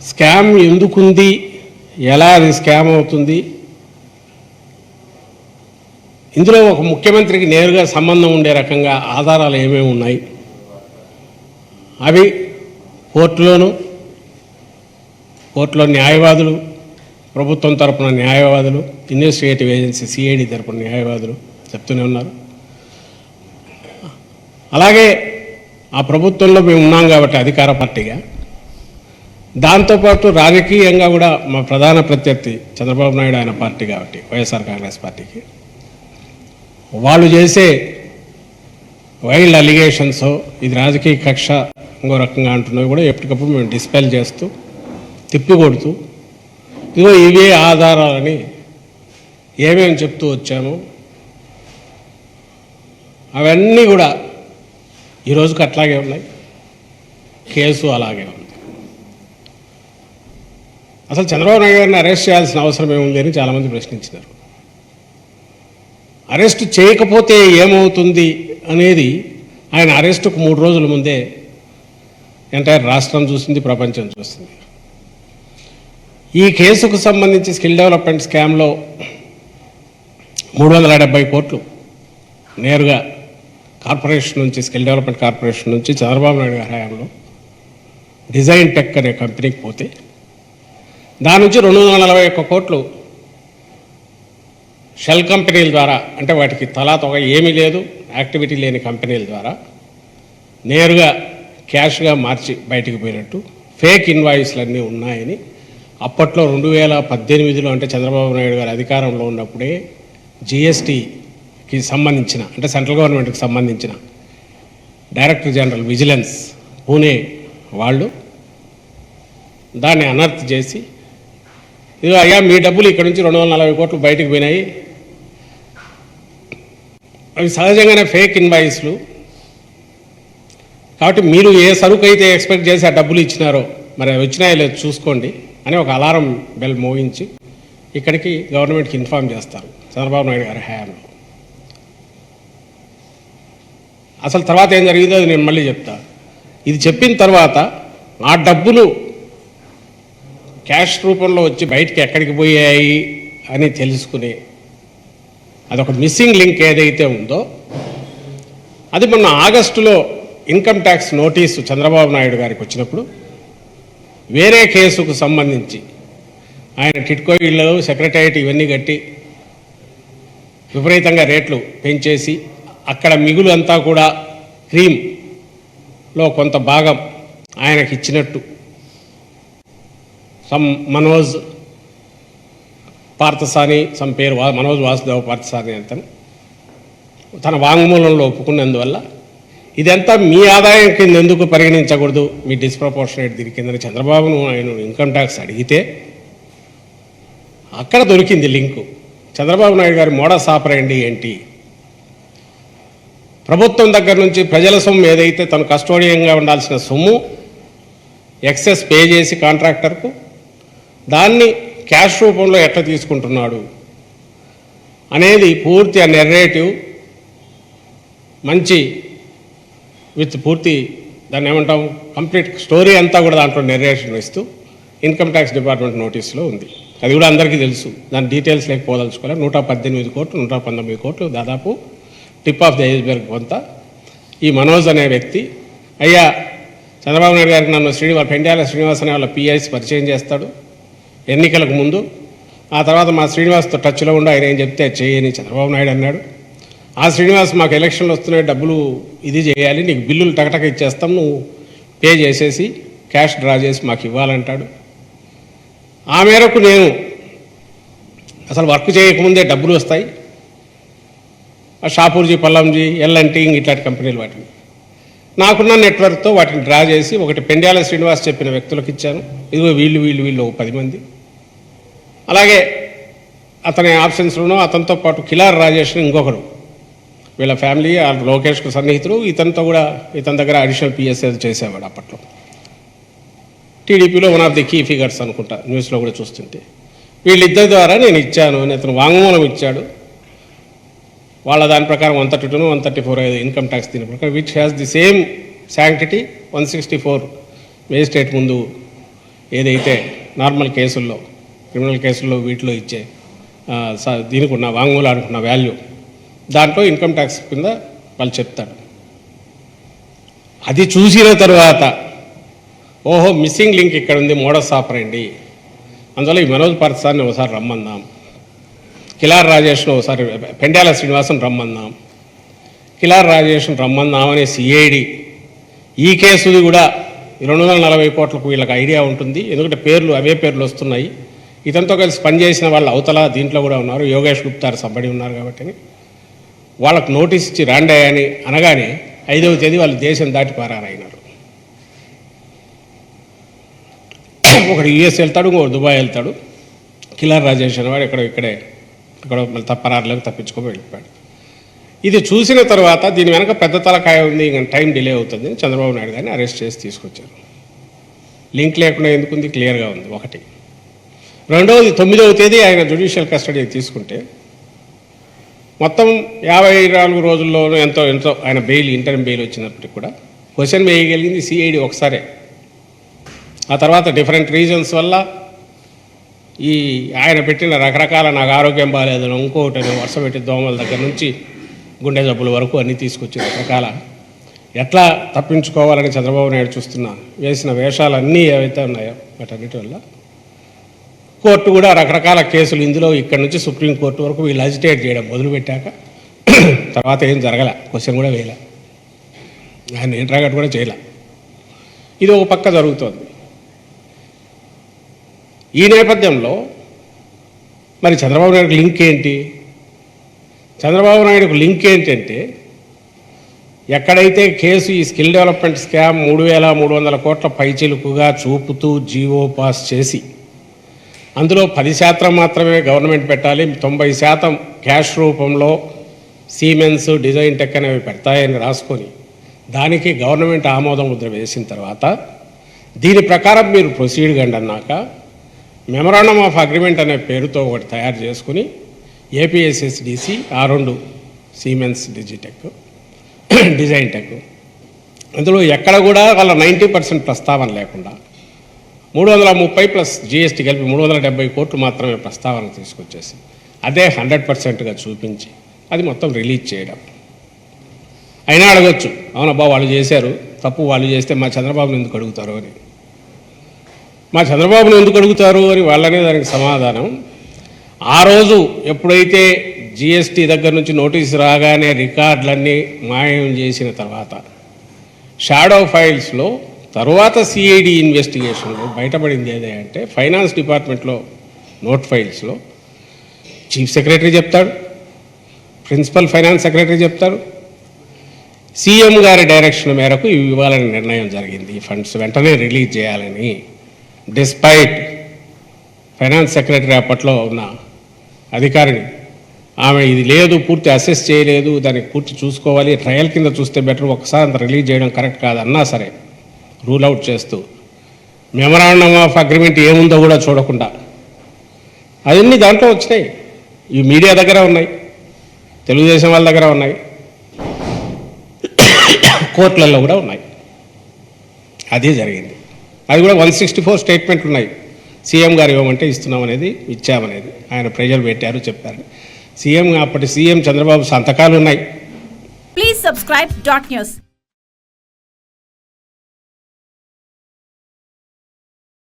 Scam ఎందుకుంది, ఎలా అది స్కామ్ అవుతుంది, ఇందులో ఒక ముఖ్యమంత్రికి నేరుగా సంబంధం ఉండే రకంగా ఆధారాలు ఏమేమి ఉన్నాయి, అవి కోర్టులో న్యాయవాదులు, ప్రభుత్వం తరపున న్యాయవాదులు, ఇన్వెస్టిగేటివ్ ఏజెన్సీ సిఐడి తరపున న్యాయవాదులు చెప్తూనే ఉన్నారు. అలాగే ఆ ప్రభుత్వంలో మేము ఉన్నాం కాబట్టి అధికార పార్టీగా, దాంతోపాటు రాజకీయంగా కూడా మా ప్రధాన ప్రత్యర్థి చంద్రబాబు నాయుడు ఆయన పార్టీ కాబట్టి వైఎస్ఆర్ కాంగ్రెస్ పార్టీకి వాళ్ళు చేసే వైల్డ్ అలిగేషన్స్, ఇది రాజకీయ కక్ష ఇంకో రకంగా అంటున్నవి కూడా ఎప్పటికప్పుడు మేము డిస్పెల్ చేస్తూ తిప్పికొడుతూ ఇదిగో ఇవే ఆధారాలని ఏమేమి చెప్తూ వచ్చాము అవన్నీ కూడా ఈరోజుకి అట్లాగే ఉన్నాయి. కేసు అలాగే ఉంది. అసలు చంద్రబాబు నాయుడు గారిని అరెస్ట్ చేయాల్సిన అవసరం ఏముంది అని చాలామంది ప్రశ్నించినారు. అరెస్ట్ చేయకపోతే ఏమవుతుంది అనేది ఆయన అరెస్టుకు 3 రోజుల ముందే ఎంటైర్ రాష్ట్రం చూసింది, ప్రపంచం చూసింది. ఈ కేసుకు సంబంధించి స్కిల్ డెవలప్మెంట్ స్కామ్లో 370 కోట్లు నేరుగా కార్పొరేషన్ నుంచి, స్కిల్ డెవలప్మెంట్ కార్పొరేషన్ నుంచి చంద్రబాబు నాయుడు గారి హయాంలో డిజైన్ టెక్ అనే కంపెనీకి పోతే దాని నుంచి 241 కోట్లు షెల్ కంపెనీల ద్వారా, అంటే వాటికి తలాతొక ఏమీ లేదు, యాక్టివిటీ లేని కంపెనీల ద్వారా నేరుగా క్యాష్గా మార్చి బయటికి పోయినట్టు ఫేక్ ఇన్వాయిస్లన్నీ ఉన్నాయని అప్పట్లో 2018లో అంటే చంద్రబాబు నాయుడు గారు అధికారంలో ఉన్నప్పుడే జిఎస్టీకి సంబంధించిన, అంటే సెంట్రల్ గవర్నమెంట్కి సంబంధించిన డైరెక్టర్ జనరల్ విజిలెన్స్ పూణే వాళ్ళు దాన్ని అనర్త్ చేసి, ఇదిగో అయ్యా మీ డబ్బులు ఇక్కడ నుంచి 240 కోట్లు బయటకు పోయినాయి, అవి సహజంగానే ఫేక్ ఇన్వాయిస్లు, కాబట్టి మీరు ఏ సరుకు అయితే ఎక్స్పెక్ట్ చేసి ఆ డబ్బులు ఇచ్చినారో మరి అవి వచ్చినాయో లేదు చూసుకోండి అని ఒక అలారం బెల్ మోగించి ఇక్కడికి గవర్నమెంట్కి ఇన్ఫార్మ్ చేస్తారు చంద్రబాబు నాయుడు గారి హయాంలో. అసలు తర్వాత ఏం జరిగిందో అది నేను మళ్ళీ చెప్తా. ఇది చెప్పిన తర్వాత ఆ డబ్బులు క్యాష్ రూపంలో వచ్చి బయటికి ఎక్కడికి పోయాయి అని తెలుసుకుని అదొక మిస్సింగ్ లింక్ ఏదైతే ఉందో అది మొన్న ఆగస్టులో income tax notice Chandrababu Naidu గారికి వచ్చినప్పుడు వేరే కేసుకు సంబంధించి ఆయన టిట్కో ఇళ్ళు, సెక్రటరియట్ ఇవన్నీ కట్టి విపరీతంగా రేట్లు పెంచేసి అక్కడ మిగులు అంతా కూడా క్రీమ్లో కొంత భాగం ఆయనకి ఇచ్చినట్టు మనోజ్ పార్థసాని, పేరు మనోజ్ వాసుదేవ పార్థసాని అంతను తన వాంగ్మూలంలో ఒప్పుకున్నందువల్ల ఇదంతా మీ ఆదాయం కింద ఎందుకు పరిగణించకూడదు, మీ డిస్ప్రపోర్షనేట్ దీని కింద చంద్రబాబును ఆయన ఇన్కమ్ ట్యాక్స్ అడిగితే అక్కడ దొరికింది లింకు. చంద్రబాబు నాయుడు గారి మోడస్ ఆపరేండి ఏంటి, ప్రభుత్వం దగ్గర నుంచి ప్రజల సొమ్ము ఏదైతే తను కస్టోడియంగా ఉండాల్సిన సొమ్ము ఎక్సెస్ పే చేసి కాంట్రాక్టర్కు దాన్ని క్యాష్ రూపంలో ఎట్లా తీసుకుంటున్నాడు అనేది పూర్తి ఆ నెరేటివ్ మంచి విత్ పూర్తి దాన్ని ఏమంటాం కంప్లీట్ స్టోరీ అంతా కూడా దాంట్లో నెరేషన్ ఇస్తూ ఇన్కమ్ ట్యాక్స్ డిపార్ట్మెంట్ నోటీసులో ఉంది. అది కూడా అందరికీ తెలుసు, దాని డీటెయిల్స్ లేకపోదలుచుకోవాలి. 118 కోట్లు 119 కోట్లు దాదాపు టిప్ ఆఫ్ ది ఐస్బర్గ్ కొంత. ఈ మనోజ్ అనే వ్యక్తి అయ్యా చంద్రబాబు నాయుడు గారికి నన్ను పెండ్యాల శ్రీనివాస్ అనే వాళ్ళ పిఐస్ పరిచయం చేస్తాడు ఎన్నికలకు ముందు. ఆ తర్వాత మా శ్రీనివాస్తో టచ్లో ఉండి ఆయన ఏం చెప్తే చేయని చంద్రబాబు నాయుడు అన్నాడు. ఆ శ్రీనివాస్ మాకు ఎలక్షన్లు వస్తున్నాయి, డబ్బులు ఇది చేయాలి, నీకు బిల్లులు టకటక ఇచ్చేస్తాం, నువ్వు పే చేసేసి క్యాష్ డ్రా చేసి మాకు ఇవ్వాలంటాడు. ఆ మేరకు నేను అసలు వర్క్ చేయకముందే డబ్బులు వస్తాయి, షాపూర్జీ, పల్లంజీ, ఎల్ఎన్టీ ఇట్లాంటి కంపెనీలు వాటిని నాకున్న నెట్వర్క్తో వాటిని డ్రా చేసి ఒకటి పెండ్యాల శ్రీనివాస్ చెప్పిన వ్యక్తులకు ఇచ్చాను. ఇదిగో వీళ్ళు 10 మంది. అలాగే అతని ఆప్షన్స్లోనూ అతనితో పాటు కిలార్ రాజేష్ ఇంకొకరు, వీళ్ళ ఫ్యామిలీ లోకేష్కు సన్నిహితులు, ఇతనితో కూడా ఇతని దగ్గర అడిషనల్ పిఎస్ చేసేవాడు అప్పట్లో. టీడీపీలో one of the key figures అనుకుంటా, న్యూస్లో కూడా చూస్తుంటే. వీళ్ళిద్దరి ద్వారా నేను ఇచ్చాను అని అతను వాంగ్మూలం ఇచ్చాడు. వాళ్ళ దాని ప్రకారం 132, 134 ఇన్కమ్ ట్యాక్స్ దీని ప్రకారం which has the same sanctity 164 magistrate ముందు ఏదైతే నార్మల్ కేసుల్లో క్రిమినల్ కేసుల్లో వీటిలో ఇచ్చే దీనికి ఉన్న వాంగ్మూలానికి ఉన్న వాల్యూ దాంట్లో ఇన్కమ్ ట్యాక్స్ కింద వాళ్ళు చెప్తాడు. అది చూసిన తర్వాత ఓహో మిస్సింగ్ లింక్ ఇక్కడ ఉంది, మోడస్ ఆపరండి, అందువల్ల ఈ మనోజ్ పార్థసాన్ని ఒకసారి రమ్మందాం, కిలార్ రాజేష్ను ఒకసారి పెండ్యాల శ్రీనివాసన్ రమ్మందాం, కిలార్ రాజేష్ను రమ్మందాం అనే సిఐడి ఈ కేసుది కూడా 240 కోట్లకు వీళ్ళకి ఐడియా ఉంటుంది. ఎందుకంటే పేర్లు అవే పేర్లు వస్తున్నాయి. ఇతనితో కలిసి పనిచేసిన వాళ్ళు అవతల దీంట్లో కూడా ఉన్నారు, యోగేష్ గుప్తారు సబ్బడి ఉన్నారు కాబట్టి వాళ్ళకు నోటీస్ ఇచ్చి రాండి అని అనగానే 5వ తేదీ వాళ్ళు దేశం దాటి పారారైనారు. ఒకడు యుఎస్ వెళ్తాడు, ఇంకొకటి దుబాయ్ వెళ్తాడు. కిలార్ రాజేష్ అనేవాడు ఇక్కడ మళ్ళీ పరారులకు తప్పించుకొని వెళ్ళిపోయాడు. ఇది చూసిన తర్వాత దీని వెనక పెద్ద తలకాయ ఉంది, ఇంకా టైం డిలే అవుతుంది, చంద్రబాబు నాయుడు గారిని అరెస్ట్ చేసి తీసుకొచ్చారు. లింక్ లేకుండా ఎందుకుంది, క్లియర్గా ఉంది. ఒకటి. రెండవది 9వ తేదీ ఆయన జ్యుడిషియల్ కస్టడీ తీసుకుంటే మొత్తం 54 రోజుల్లోనూ ఎంతో ఆయన బెయిల్ ఇంటర్మ్ బెయిల్ వచ్చినప్పటికి కూడా క్వశ్చన్ వేయగలిగింది సిఐడి ఒకసారే. ఆ తర్వాత డిఫరెంట్ రీజన్స్ వల్ల ఈ ఆయన పెట్టిన రకరకాల నాకు ఆరోగ్యం బాగాలేదని ఇంకొకటి వరుస పెట్టి దోమల దగ్గర నుంచి గుండె జబ్బుల వరకు అన్నీ తీసుకొచ్చి రకరకాల ఎట్లా తప్పించుకోవాలని చంద్రబాబు నాయుడు వేసిన వేషాలన్నీ ఏవైతే ఉన్నాయో వాటన్నిటి వల్ల కోర్టు కూడా రకరకాల కేసులు ఇందులో ఇక్కడ నుంచి సుప్రీంకోర్టు వరకు వీళ్ళు అజిటేట్ చేయడం మొదలుపెట్టాక తర్వాత ఏం జరగలే, క్వశ్చన్ కూడా వేయలే, ఆయన ఇంట్రాగేట్ కూడా చేయలే. ఇది ఒక పక్క జరుగుతోంది. ఈ నేపథ్యంలో మరి చంద్రబాబు నాయుడుకి లింక్ ఏంటి? చంద్రబాబు నాయుడుకు లింక్ ఏంటంటే ఎక్కడైతే కేసు ఈ స్కిల్ డెవలప్మెంట్ స్కామ్ 3,300 కోట్ల పైచిలుకుగా చూపుతూ జీవో పాస్ చేసి అందులో 10% మాత్రమే గవర్నమెంట్ పెట్టాలి, 90% క్యాష్ రూపంలో సీమెన్స్, డిజైన్ టెక్ అనేవి పెడతాయని రాసుకొని దానికి గవర్నమెంట్ ఆమోదం ముద్ర వేసిన తర్వాత దీని ప్రకారం మీరు ప్రొసీడ్ కండి అన్నాక మెమరాండమ్ ఆఫ్ అగ్రిమెంట్ అనే పేరుతో ఒకటి తయారు చేసుకుని ఏపీఎస్ఎస్డిసి, ఆ 2 సీమెన్స్ డిజిటెక్, డిజైన్ టెక్, అందులో ఎక్కడ కూడా వాళ్ళ 90% ప్రస్తావన లేకుండా 330 ప్లస్ జిఎస్టీ కలిపి 370 కోట్లు మాత్రమే ప్రస్తావన తీసుకొచ్చేసి అదే 100%గా చూపించి అది మొత్తం రిలీజ్ చేయడం. అయినా అడగచ్చు, అవునబ్బా వాళ్ళు చేశారు తప్పు, వాళ్ళు చేస్తే మా చంద్రబాబును ఎందుకు అడుగుతారు అని. మా చంద్రబాబును ఎందుకు అడుగుతారు అని వాళ్ళనే దానికి సమాధానం, ఆ రోజు ఎప్పుడైతే జిఎస్టీ దగ్గర నుంచి నోటీసు రాగానే రికార్డులన్నీ మాయం చేసిన తర్వాత షాడో ఫైల్స్లో తర్వాత సిఐడి ఇన్వెస్టిగేషన్లో బయటపడింది ఏదే అంటే ఫైనాన్స్ డిపార్ట్మెంట్లో నోట్ ఫైల్స్లో చీఫ్ సెక్రటరీ చెప్తాడు, ప్రిన్సిపల్ ఫైనాన్స్ సెక్రటరీ చెప్తారు, సీఎం గారి డైరెక్షన్ మేరకు ఇవి ఇవ్వాలని నిర్ణయం జరిగింది, ఈ ఫండ్స్ వెంటనే రిలీజ్ చేయాలని. డిస్పైట్ ఫైనాన్స్ సెక్రటరీ అప్పట్లో ఉన్న అధికారిని ఆమె ఇది లేదు, పూర్తి అసెస్ చేయలేదు, దానికి పూర్తి చూసుకోవాలి, ట్రయల్ కింద చూస్తే బెటర్, ఒకసారి అంత రిలీజ్ చేయడం కరెక్ట్ కాదన్నా సరే రూల్ అవుట్ చేస్తూ మెమరాండమ్ ఆఫ్ అగ్రిమెంట్ ఏముందో కూడా చూడకుండా అవన్నీ దాంట్లో వచ్చినాయి. ఈ మీడియా దగ్గర ఉన్నాయి, తెలుగుదేశం వాళ్ళ దగ్గర ఉన్నాయి, కోర్టులలో కూడా ఉన్నాయి. అదే జరిగింది. అది కూడా 164 స్టేట్మెంట్లు ఉన్నాయి. సీఎం గారు ఇవ్వమంటే ఇస్తున్నాం అనేది, ఇచ్చామనేది, ఆయన ప్రెజర్ పెట్టారు చెప్పారు. అప్పటి సీఎం చంద్రబాబు సంతకాలు ఉన్నాయి. Please subscribe .news.